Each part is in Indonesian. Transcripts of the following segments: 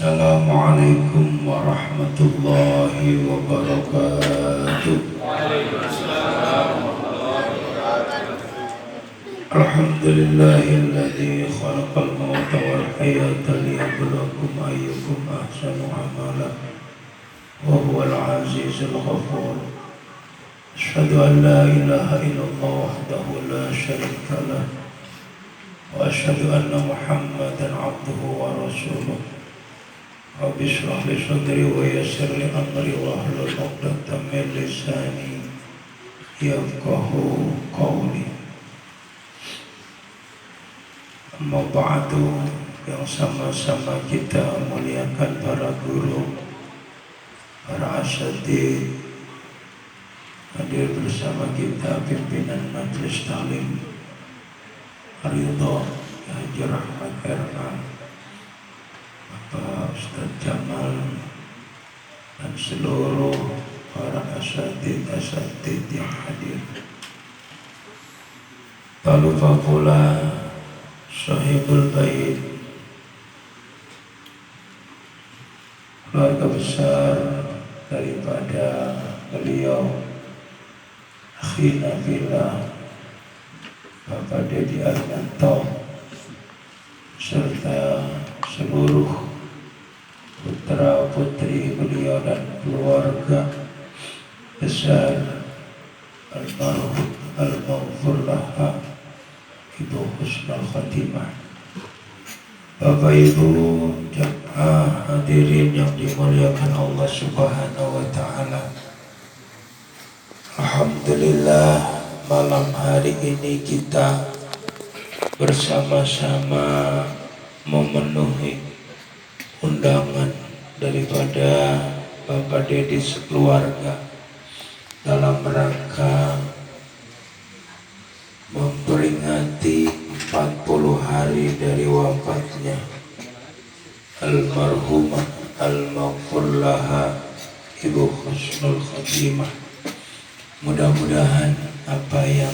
Assalamualaikum warahmatullahi wabarakatuh. Alhamdulillahilladzi khalaqal mauta wal hayata liyabluwakum ayyukum ahsanu amala wa huwal azizul ghafur. Asyhadu an la ilaha illallah wahdahu la syarika lah wa asyhadu anna Muhammadan abduhu wa rasuluh. Rabbi shrah li sadri wa yassir li amri wahlul 'uqdatam min lisani yafqahu qawli. Amma ba'du, yang sama-sama kita muliakan para guru, para asatidz, hadir bersama kita pimpinan Majelis Taklim Ridho Haji Rahmat Erna, Bapak Ustaz Jamal, dan seluruh para asatidz yang hadir. Tak lupa pula Sahibul Bait, keluarga besar daripada beliau, akhina fillah, Bapak Dedi Armanto, serta seluruh putra putri beliau dan keluarga besar almarhum al-maghfur laha Ibu Husnul Khatimah. Bapak Ibu jamaah hadirin yang dimuliakan Allah Subhanahu wa taala. Alhamdulillah, malam hari ini kita bersama-sama memenuhi undangan daripada Bapak Dedi sekeluarga dalam rangka memperingati 40 hari dari wafatnya almarhumah al-maghfur laha Ibu Husnul Khatimah. Mudah-mudahan apa yang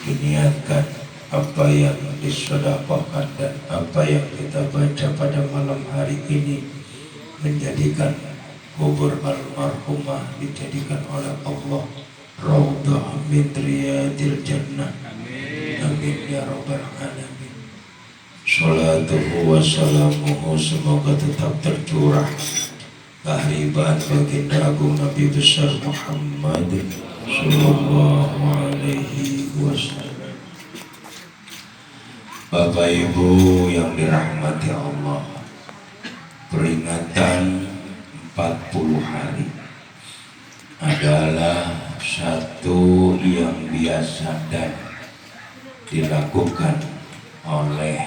diniatkan, apa yang disedekahkan, dan apa yang kita baca pada malam hari ini menjadikan kubur almarhumah dijadikan oleh Allah raudhah min riyadil jannah. Amin ya rabbal alamin. Salatuhu wa salamuhu semoga tetap tercurah keharibaan baginda agung Nabi besar Muhammad sallallahu alaihi wasallam. Bapak Ibu yang dirahmati Allah, peringatan 40 hari adalah satu yang biasa dan dilakukan oleh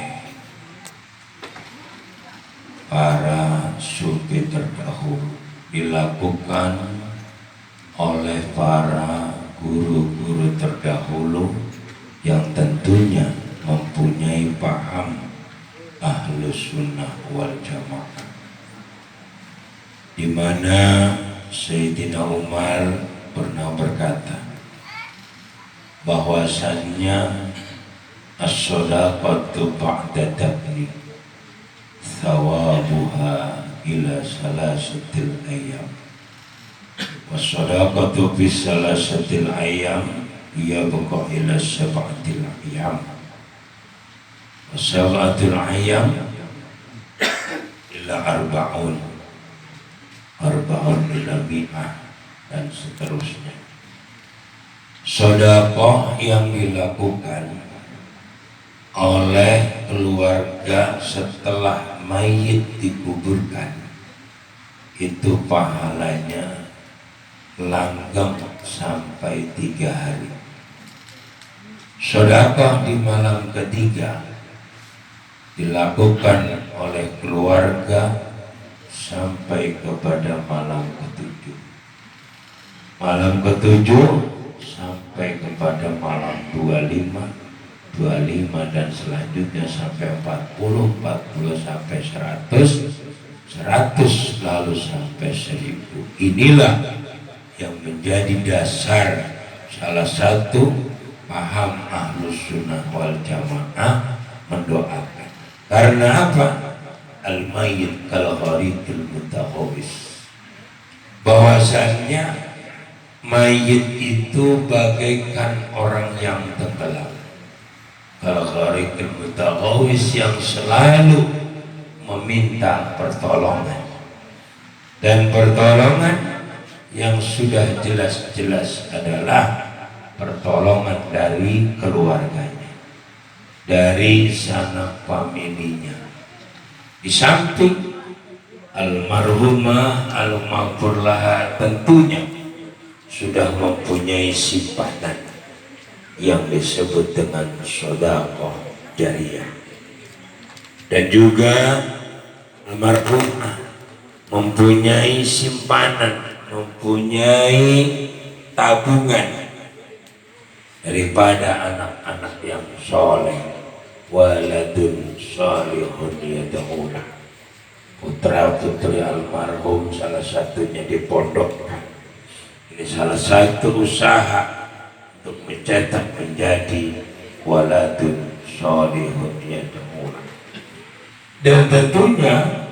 para sufi terdahulu, dilakukan oleh para guru-guru terdahulu yang tentunya mempunyai paham Ahlus Sunnah wal Jamaah, di mana Sayyidina Umar pernah berkata bahwasannya as-shadaqatu ba'da dafni thawabuha ila salasatil ayyam was-shadaqatu fi salasatil ayyam yabqa ila sab'atil ayyam was-sab'atil ayyam ila arba'un ila mi'ah, dan seterusnya. Sedekah yang dilakukan oleh keluarga setelah mayit dikuburkan itu pahalanya langgeng sampai 3 hari. Sedekah di malam ketiga dilakukan oleh keluarga sampai kepada malam ketujuh. Malam ketujuh sampai kepada malam 25 dan selanjutnya sampai 40 sampai 100 lalu sampai 1000. Inilah yang menjadi dasar salah satu paham Ahlus Sunnah wal Jamaah mendoakan. Karena apa? al-mayyit kal gharikil mutaghawis, bahwasannya mayit itu bagaikan orang yang tenggelam, kal gharikil mutaghawis, yang selalu meminta pertolongan, dan pertolongan yang sudah jelas-jelas adalah pertolongan dari keluarganya, dari sanak familinya. Di samping almarhumah al-maghfur laha tentunya sudah mempunyai simpanan yang disebut dengan sedekah jariyah, dan juga almarhumah mempunyai simpanan, mempunyai tabungan daripada anak-anak yang soleh, waladun salihun yad'una, putra putri almarhum salah satunya dipondokkan. Ini salah satu usaha untuk mencetak menjadi waladun salihun yad'una. Dan tentunya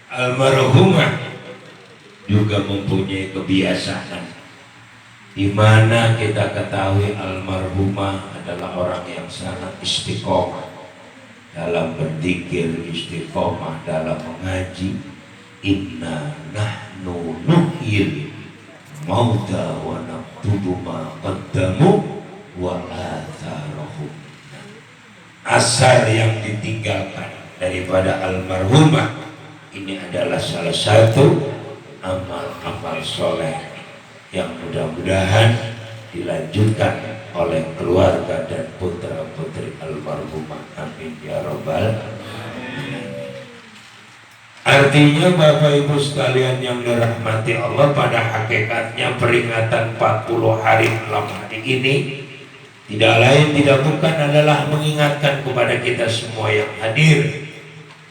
almarhumah juga mempunyai kebiasaan di mana kita ketahui almarhumah adalah orang yang sangat istiqomah dalam berzikir, istiqomah dalam mengaji. Inna nahnu nuhyil mauta wa naktubu ma qaddamu wa atharahum. Asar yang ditinggalkan daripada almarhumah ini adalah salah satu amal-amal soleh yang mudah-mudahan dilanjutkan oleh keluarga dan putra-putri almarhumah. Amin ya rabbal alamin. Artinya Bapak Ibu sekalian yang dirahmati Allah, pada hakikatnya peringatan 40 hari malam hari ini tidak lain tidak bukan adalah mengingatkan kepada kita semua yang hadir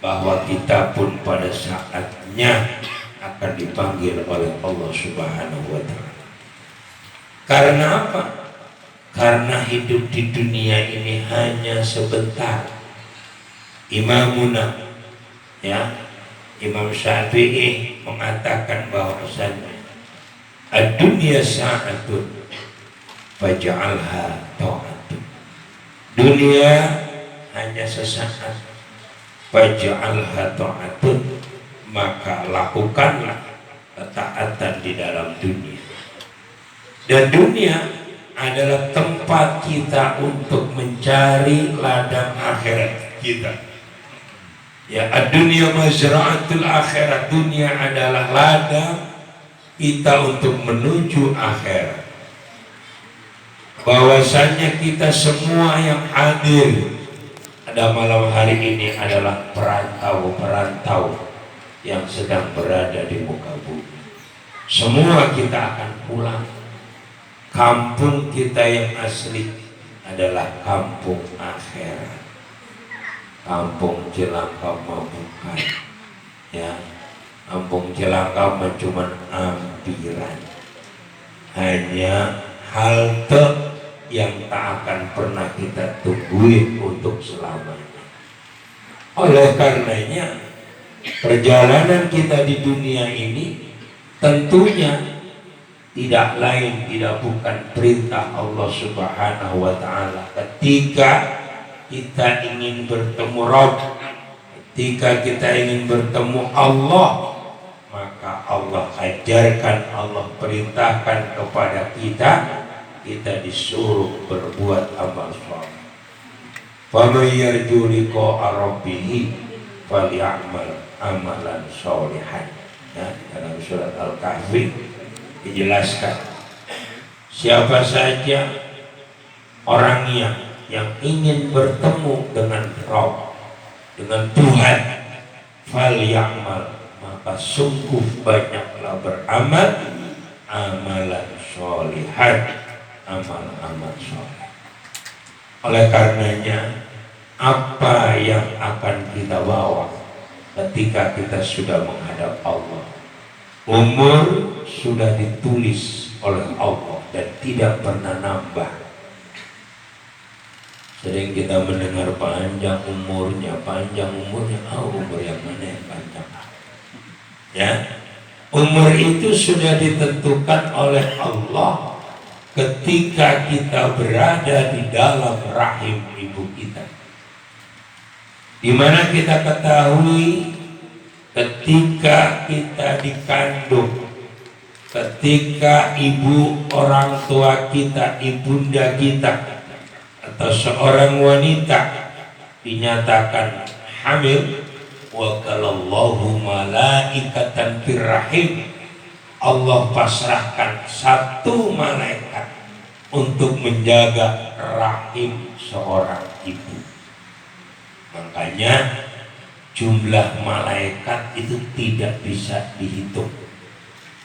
bahwa kita pun pada saatnya akan dipanggil oleh Allah Subhanahu wa Ta'ala. Karena apa? Karena hidup di dunia ini hanya sebentar. Imamuna, ya, Imam Syafi'i mengatakan bahwasannya ad-dunya sa'atun faj'alha ta'atun. Dunia hanya sesaat, faj'alha ta'atun, maka lakukanlah ketaatan di dalam dunia. Dan dunia adalah tempat kita untuk mencari ladang akhirat kita. Ya, ad-dunya mazra'atul akhirat, dunia adalah ladang kita untuk menuju akhirat. Bahwasanya kita semua yang hadir pada malam hari ini adalah perantau-perantau yang sedang berada di muka bumi. Semua kita akan pulang. Kampung kita yang asli adalah kampung akhirat. Kampung Cilangkap bukan, ya. Kampung Cilangkap cuma ampiran, hanya halte yang tak akan pernah kita tungguin untuk selamanya. Oleh karenanya perjalanan kita di dunia ini tentunya tidak lain tidak bukan perintah Allah Subhanahu wa Ta'ala. Ketika kita ingin bertemu Rabb, ketika kita ingin bertemu Allah, maka Allah ajarkan, Allah perintahkan kepada kita disuruh berbuat amal saleh. Faman yarju liqa'a rabbih falyamal amalan sholihan. Ya, dalam surat Al-Kahfi dijelaskan, siapa saja orangnya yang ingin bertemu dengan Rabb, dengan Tuhan, falyamal, maka sungguh banyaklah beramal amalan sholihan, amal-amal soleh. Oleh karenanya, apa yang akan kita bawa ketika kita sudah menghadap Allah? Umur sudah ditulis oleh Allah dan tidak pernah nambah. Sering kita mendengar panjang umurnya, Ya, umur itu sudah ditentukan oleh Allah ketika kita berada di dalam rahim ibu kita. Di mana kita ketahui ketika kita dikandung, ketika ibu orang tua kita, ibunda kita, atau seorang wanita dinyatakan hamil, wakalallahu malaikatan firrahim, Allah pasrahkan satu malaikat untuk menjaga rahim seorang ibu. Makanya jumlah malaikat itu tidak bisa dihitung,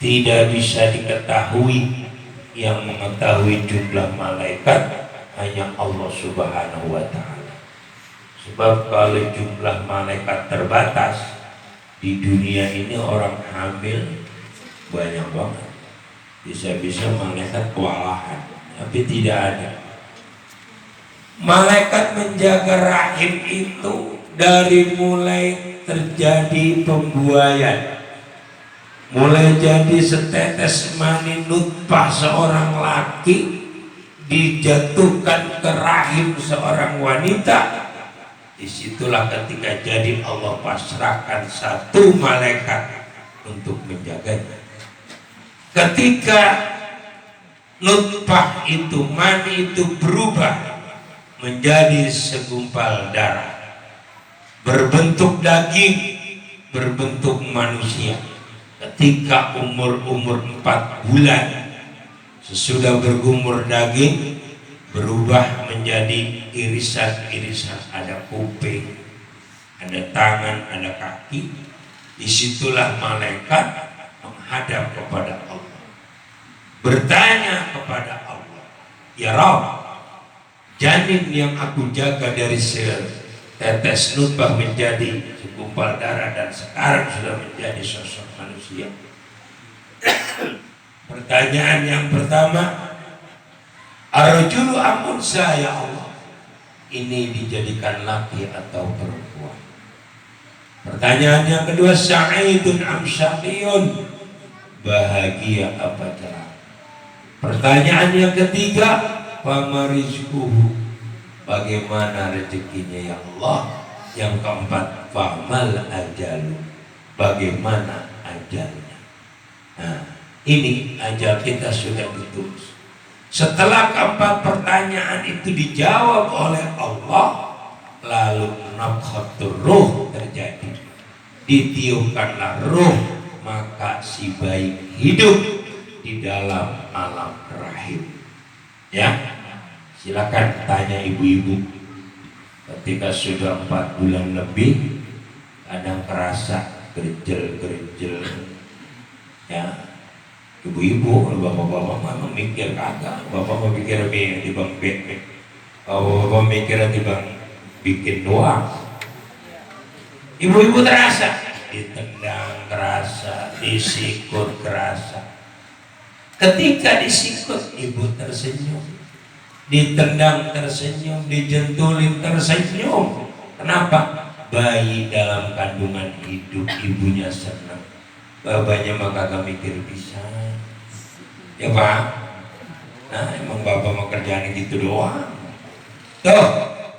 tidak bisa diketahui. Yang mengetahui jumlah malaikat hanya Allah Subhanahu wa Ta'ala. Sebab kalau jumlah malaikat terbatas, di dunia ini orang hamil banyak banget, bisa-bisa malaikat kewalahan, tapi tidak ada. Malaikat menjaga rahim itu dari mulai terjadi pembuayan, mulai jadi setetes mani nutfah seorang laki dijatuhkan ke rahim seorang wanita. Disitulah ketika jadi Allah pasrahkan satu malaikat untuk menjaganya. Ketika nutfah itu, mani itu berubah menjadi segumpal darah, berbentuk daging, berbentuk manusia. Ketika umur 4 bulan, sesudah bergumur daging, berubah menjadi irisan-irisan, ada kuping, ada tangan, ada kaki. Disitulah malaikat menghadap kepada Allah, bertanya kepada Allah, ya Rabb, janin yang aku jaga dari setetes nutfah menjadi segumpal darah dan sekarang sudah menjadi sosok manusia. Pertanyaan yang pertama, arrajulu am unsa ya Allah, ini dijadikan laki atau perempuan? Pertanyaan yang kedua, sa'idun am syaqiyun, bahagia apa celaka? Pertanyaan yang ketiga, fama rizquhu, bagaimana rezekinya ya Allah? Yang keempat, famal ajalu, bagaimana ajalnya? Nah, ini ajal kita sudah ditulis. Setelah keempat pertanyaan itu dijawab oleh Allah, lalu nafkhatur ruh terjadi, ditiupkanlah ruh, maka si bayi hidup di dalam alam rahim. Ya, silakan tanya ibu-ibu, ketika sudah 4 bulan lebih, kadang kerasa gerjel-gerjel. Ya, ibu-ibu, bapak-bapak mah mikir kagak, bapak mau mikir di bang bebek, bapak mikir di bang bikin doang. Ibu-ibu terasa ditendang, kerasa disikut, kerasa. Ketika disikut, ibu tersenyum, ditendang tersenyum, dijentulin tersenyum. Kenapa? Bayi dalam kandungan hidup, ibunya senang, bapaknya mah kagak mikir bisa. Ya Pak, nah emang bapak mau kerjaan gitu doang. Tuh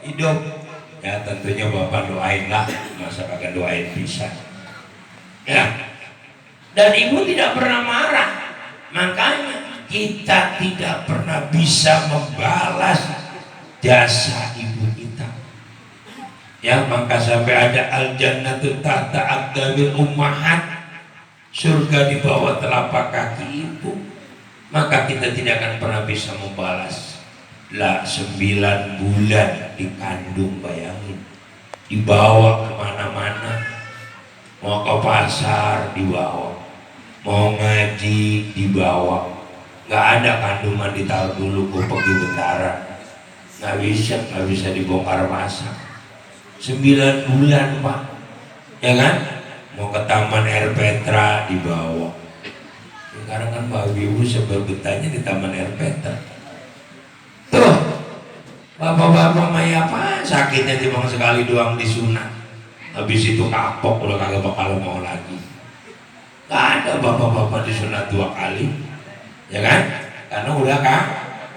hidup, ya tentunya bapak doain lah, masa kagak doain bisa. Ya, dan ibu tidak pernah marah. Makanya kita tidak pernah bisa membalas jasa ibu kita. Ya, maka sampai ada al-jannatu tahta aqdamil ummahat, surga di bawah telapak kaki ibu. Maka kita tidak akan pernah bisa membalas. Lah 9 bulan dikandung, bayangin, dibawa kemana-mana, mau ke pasar dibawa, mau ngaji dibawa. Nggak ada kandungan ditaruh dulu gue pergi bentara, nggak bisa dibongkar pasang. 9 bulan Pak, ya kan? Mau ke Taman Air Petra dibawa. Sekarang kan babi ibu sebetulnya di Taman Air Petra. Tuh, bapak-bapak maya apa sakitnya timbang sekali doang disunat, habis itu kapok udah kagak bakal mau lagi. Gak ada bapak-bapak disunat 2 kali, ya kan? Karena udah kan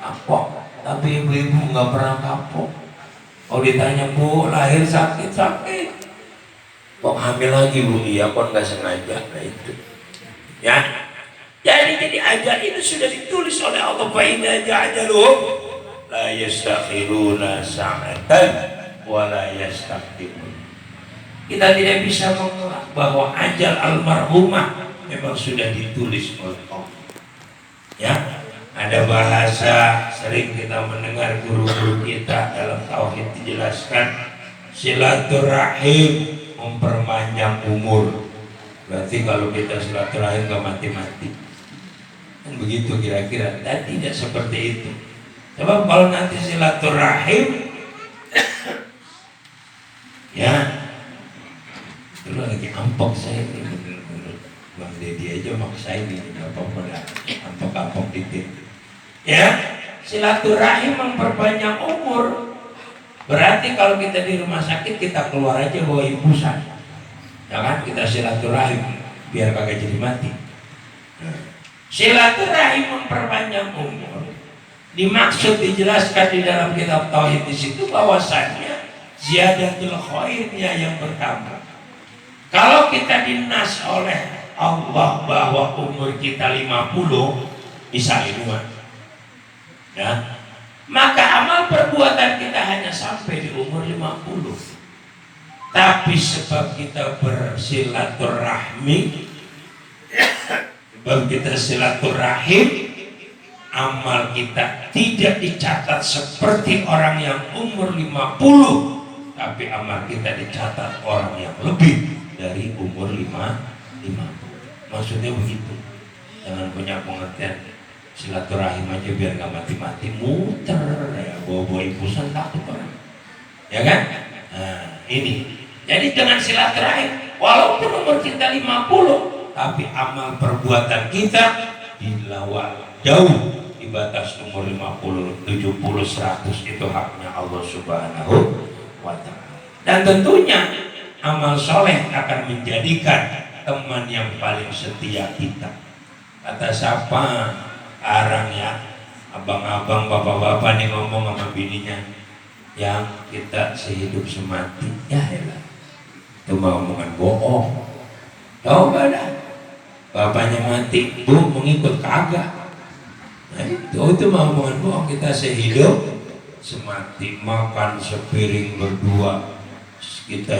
kapok. Tapi ibu-ibu nggak pernah kapok. Kalau ditanya, Bu, lahir sakit, kok hamil lagi, Bu? Iya, kok nggak sengaja. Nah itu, ya. Jadi ajal itu sudah ditulis oleh Allah. Fa idza ja'aluhum la yastakhiruna sa'atan wa la yastaqdimun. Kita tidak bisa mengelak bahwa ajal almarhumah memang sudah ditulis oleh Allah. Ya, ada bahasa sering kita mendengar guru-guru kita dalam tauhid dijelaskan, silaturahim memperpanjang umur. Berarti kalau kita silaturahim gak mati-mati, kan begitu kira-kira. Dan tidak seperti itu. Sebab kalau nanti silaturahim ya, dulu lagi ampok saya ini, Bang Deddy aja maksa ini, apa-apa dah, ampok-ampok dikit. Ya, silaturahim memperpanjang umur. Berarti kalau kita di rumah sakit, kita keluar aja bawa infusan, ya kan? Kita silaturahim biar kagak jadi mati. Silaturahim memperpanjang umur. Dimaksud dijelaskan di dalam kitab tauhid di situ bahwasannya ziyadatul khairnya yang bertambah. Kalau kita dinas oleh Allah bahwa umur kita 50, bisa ilmuwan, ya, maka amal perbuatan kita hanya sampai di umur 50. Tapi sebab kita bersilaturahmi, sebab kita silaturahim, amal kita tidak dicatat seperti orang yang umur 50, tapi amal kita dicatat orang yang lebih dari umur 50. Maksudnya begitu. Jangan punya pengertian silaturahim aja biar gak mati-mati, muter ya, bawa-bawa infusan takut orang, ya kan? Nah ini, jadi dengan silaturahim walaupun umur kita 50, tapi amal perbuatan kita dilawan jauh di batas umur 50, 70, 100. Itu haknya Allah Subhanahu wa ta'ala. Dan tentunya amal soleh akan menjadikan teman yang paling setia kita. Kata siapa? Arang ya, abang-abang, bapak-bapak nih ngomong sama bininya, yang kita sehidup semati. Ya elah, itu mau omongan bohong. Tahu gak dah? Bapaknya mati, Bu mengikut kagak. Nah, itu mau omongan bohong. Kita sehidup semati, makan sepiring berdua, kita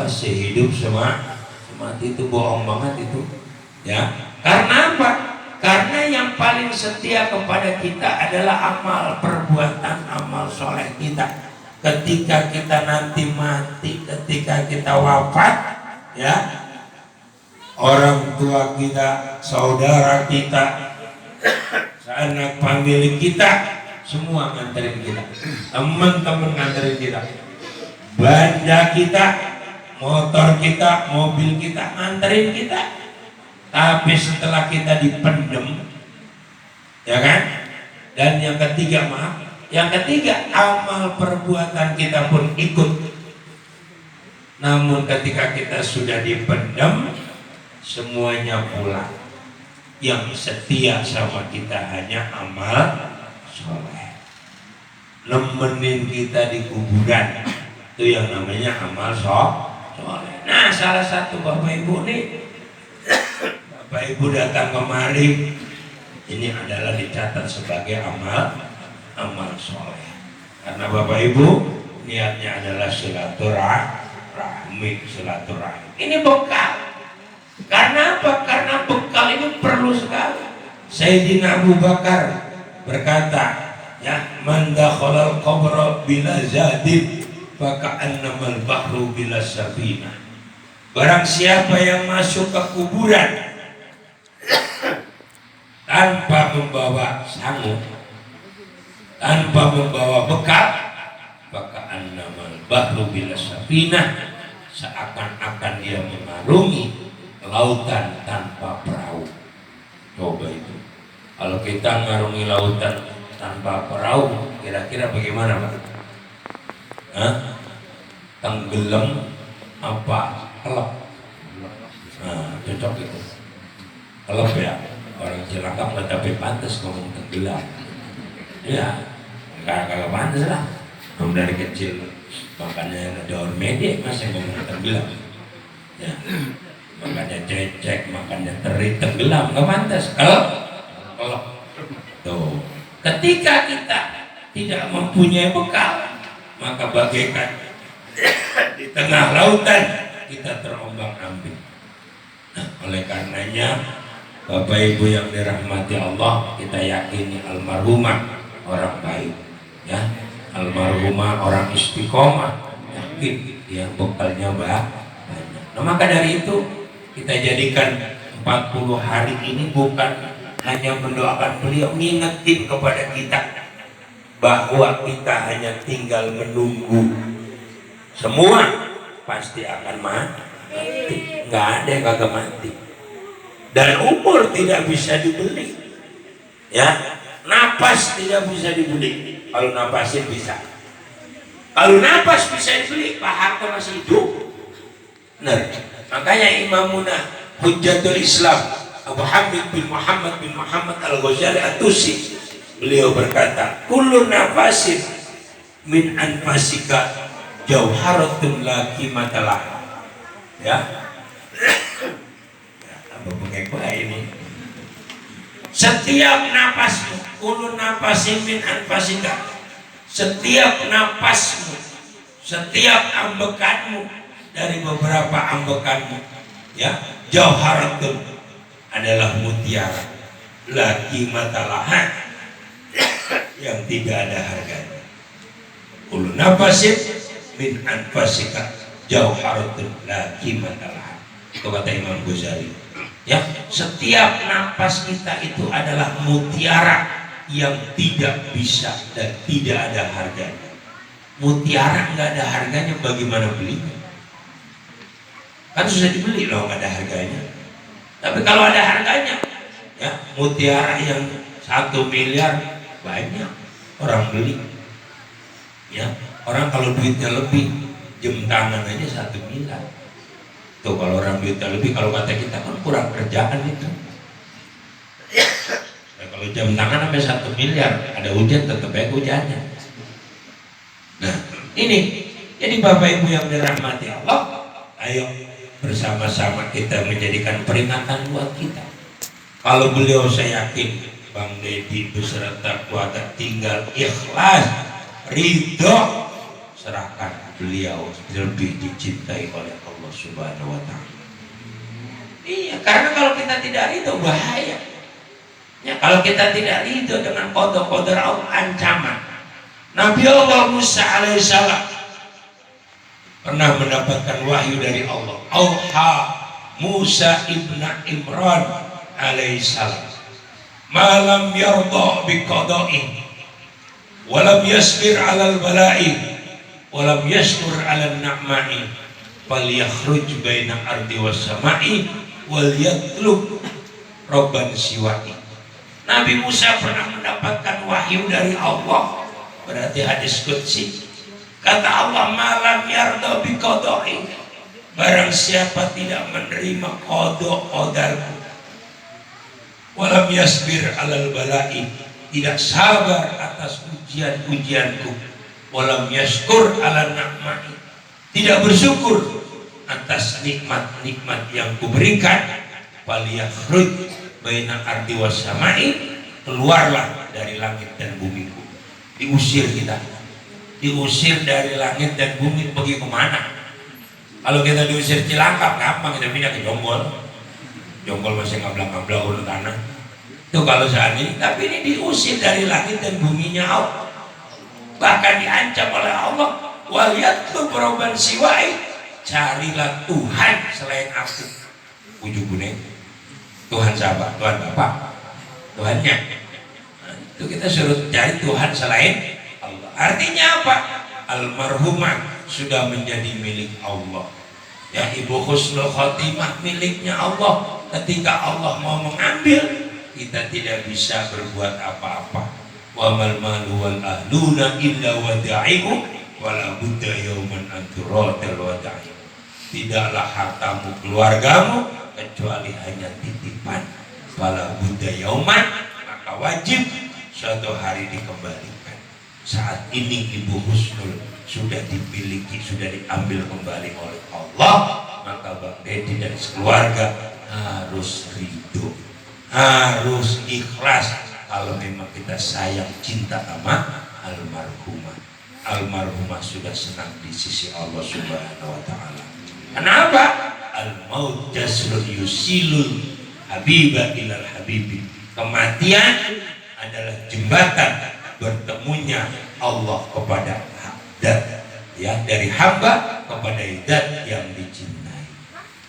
sehidup semati, itu bohong banget itu, ya. Karena apa? Karena yang paling setia kepada kita adalah amal perbuatan, amal soleh kita. Ketika kita nanti mati, ketika kita wafat, ya, orang tua kita, saudara kita, anak pemilik kita, semua nganterin kita, teman-teman nganterin kita, banda kita, motor kita, mobil kita, nganterin kita. Tapi setelah kita dipendem, ya kan? Dan yang ketiga, amal perbuatan kita pun ikut. Namun ketika kita sudah dipendem, semuanya pulang. Yang setia sama kita hanya amal soleh. Nemenin kita di kuburan, itu yang namanya amal soleh. Nah, salah satu Bapak Ibu nih, Bapak Ibu datang kemari, ini adalah dicatat sebagai amal soleh. Karena Bapak Ibu niatnya adalah silaturahmi. Ini bekal. Karena apa? Karena bekal ini perlu sekali. Sayyidina Abu Bakar berkata, ya, man dakhalal qabra bila zadin faka'annamal bahru bila safinah. Barang siapa yang masuk ke kuburan tanpa membawa sangu, tanpa membawa bekal, faka'annamal bahru bila safinah, seakan-akan dia mengarungi lautan tanpa perahu. Coba itu, kalau kita mengarungi lautan tanpa perahu, kira-kira bagaimana, Pak? Tenggelam apa kelep? Nah, cocok itu. Kalau ya orang Cilangkap nggak tapi pantas ngomong tenggelam. Ya, kagak pantas lah. Kamu dari kecil makanya daun medek masih ngomong tenggelam. Ya, makanya cecek, makanya teri tenggelam nggak pantas. Kalau tuh, ketika kita tidak mempunyai bekal, maka bagaikan di tengah lautan kita terombang-ambing. Nah, oleh karenanya Bapak Ibu yang dirahmati Allah, kita yakini almarhumah orang baik, ya, almarhumah orang istiqomah, yakin dia bekalnya banyak. Nah, maka dari itu kita jadikan 40 hari ini bukan hanya mendoakan beliau, ngingetin kepada kita bahwa kita hanya tinggal menunggu. Semua pasti akan mati, nggak ada yang kagak mati. Dan umur tidak bisa dibeli, ya. Napas tidak bisa dibeli. Kalau napasin bisa. Kalau napas bisa dibeli, Pak Harto masih hidup. Benar. Makanya Imamuna Hujjatul Islam Abu Hamid bin Muhammad Al-Ghazali At-Tusi, beliau berkata, kullu nafasin min anfasika jauharatun la qimatalah. Ya. Apa pengekwa ini? Setiap napasmu, kullu nafasin min anfasika, setiap napasmu, setiap ambekanmu dari beberapa ambekanmu, ya, jauharatun adalah mutiara, la qimatalah, yang tidak ada harganya. Kullu nafasin min anfasika jauharatun la qimatalah. Itu kata Imam Ghazali. Ya, setiap napas kita itu adalah mutiara yang tidak bisa dan tidak ada harganya. Mutiara nggak ada harganya, bagaimana belinya? Kan susah dibeli loh, nggak ada harganya. Tapi kalau ada harganya, ya, mutiara yang 1 miliar banyak orang beli. Ya, orang kalau duitnya lebih, jam tangan aja 1 miliar. Tuh kalau orang duitnya lebih, kalau kata kita kan kurang kerjaan itu. Nah, kalau jam tangan sampai 1 miliar, ada hujan tetap baik hujannya. Nah, ini jadi Bapak Ibu yang dirahmati Allah, ayo bersama-sama kita menjadikan peringatan buat kita. Kalau beliau, saya yakin Bang Deddy beserta keluarga tinggal ikhlas, ridho, serahkan beliau, lebih dicintai oleh Allah Subhanahu wa Ta'ala. Iya, karena kalau kita tidak ridho bahaya. Ya, kalau kita tidak ridho dengan qada-qadar Allah, ancaman. Nabi Allah Musa alaihissalam pernah mendapatkan wahyu dari Allah. Auha Musa ibn Imran alaihissalam, malam yarda biqada'i walam yasbir alal bala'i walam yashkur alal na'ma'i falyakhruj baina ardi was sama'i wal yatlub robban siwa'i. Nabi Musa pernah mendapatkan wahyu dari Allah, berarti hadis qudsi. Kata Allah, malam yarda biqada'i, barang siapa tidak menerima qada qadarku, walam yasbir alal bala'i, tidak sabar atas ujian-ujianku, walam yashkur ala na'ma'i, tidak bersyukur atas nikmat-nikmat yang kuberikan, falyakhruj baina ardi was sama'i, keluarlah dari langit dan bumiku. Diusir kita, diusir dari langit dan bumi, pergi kemana? Kalau kita diusir Cilangkap gampang, kita pindah ke Jonggol. Jonggol masih ngablang-ngablang urut tanah. Itu kalau saat ini, tapi ini diusir dari langit dan buminya Allah. Bahkan diancam oleh Allah, waliyatlu perubahan siwai, carilah Tuhan selain aku. Ujung kuning, Tuhan siapa? Tuhan Bapak, Tuhannya. Nah, itu kita suruh cari Tuhan selain Allah. Artinya apa? Almarhumah sudah menjadi milik Allah. Ya, Ibu Husnul Khotimah miliknya Allah. Ketika Allah mau mengambil, kita tidak bisa berbuat apa-apa. Wa mal malu wal ahluna illa wada'ihu wala budda yauman an turadal wada'ihu. Tidaklah hartamu, keluargamu, kecuali hanya titipan. fala budda yauman, maka wajib suatu hari dikembalikan. Saat ini Ibu Husnul sudah dimiliki, sudah diambil kembali oleh Allah, maka Bang Dedi dan keluarga harus ridho, harus ikhlas kalau memang kita sayang cinta sama almarhumah. Almarhumah sudah senang di sisi Allah Subhanahu wa taala. Kenapa? Al-maut jasrun yusilul habiba ilal habibi. Kematian adalah jembatan bertemunya Allah kepada zat, ya, dari hamba kepada zat yang dicintai.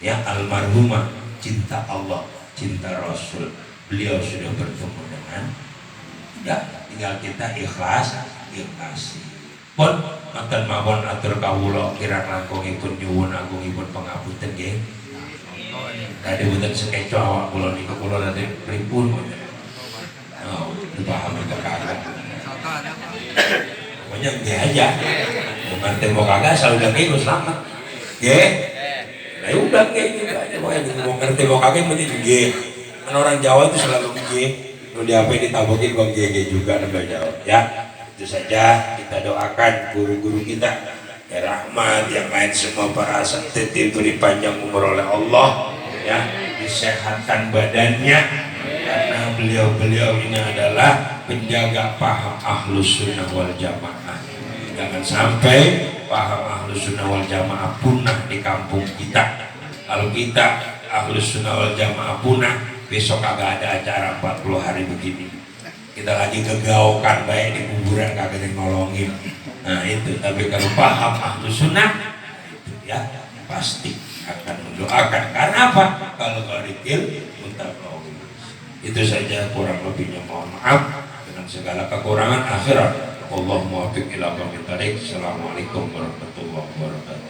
Ya, almarhumah cinta Allah, cinta Rasul. Beliau sudah bertemu dengan, ya, tinggal kita ikhlas, ikhlasi. Pun makan mawon atur kawula kirang langkungipun nyuwun agungipun pangapunten nggih. Tadi boten sekeco awak kula niku kula nanti pripun. Oh, dipahami kagak. Pokoknya nggih aja. Ngerti mau kagak selalu nggih selamat. Nggih. Nah udah nggih gitu aja. Pokoknya mau ngerti mau kagak mesti nggih. Kan orang Jawa itu selalu nggih. Kalau di apa ditabokin kok nggih juga nambah jawab ya. Itu saja kita doakan guru-guru kita ya rahmat, yang lain semua para asatidz diberi panjang umur oleh Allah, ya, disehatkan badannya, karena beliau-beliau ini adalah penjaga paham Ahlus Sunnah wal Jamaah. Jangan sampai paham Ahlus Sunnah wal Jamaah punah di kampung kita. Kalau kita Ahlus Sunnah wal Jamaah punah, besok kagak ada acara 40 hari begini. Kita lagi kegaokan baik di kuburan kagak ada yang nolongin. Nah itu, tapi kalau paham Ahlus Sunnah itu ya pasti akan mendoakan. Karena apa? Kalau qarikil muntaqaw. Itu saja, kurang lebihnya mohon maaf dengan segala kekurangan akhirat. Allahumma wafiq ila aqwamit thariq. Assalamualaikum warahmatullahi wabarakatuh.